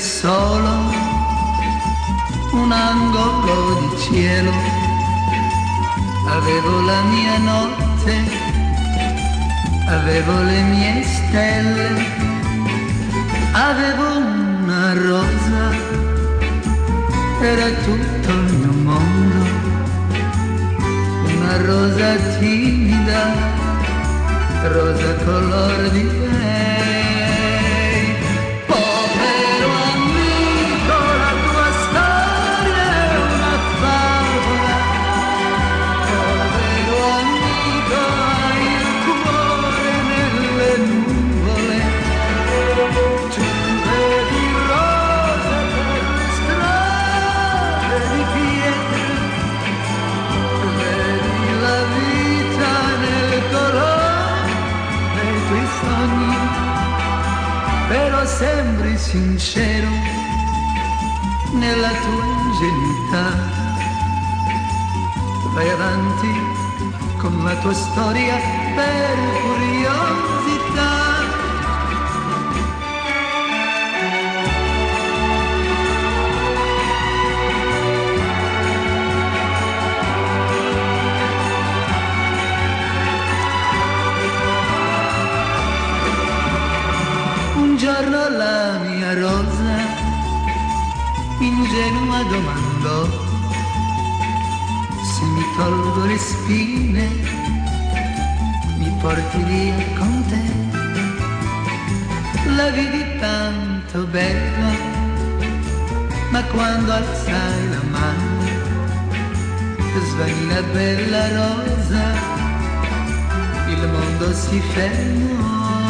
solo un angolo di cielo, avevo la mia notte, avevo le mie stelle, avevo una rosa, era tutto il mio mondo, una rosa timida, rosa color di lei. Povero amico, la tua storia è una favola. Povero amico, hai il cuore nelle nuvole. Tu vedi rose per le strade di pietra, vedi la vita nel colore dei tuoi sogni, però sembri sincero nella tua ingenuità. Vai avanti con la tua storia per curiosità. Un giorno la mia rosa ingenua domandò: se mi tolgo le spine mi porti via con te? La vidi tanto bella, ma quando alzai la mano svani la bella rosa, il mondo si fermò.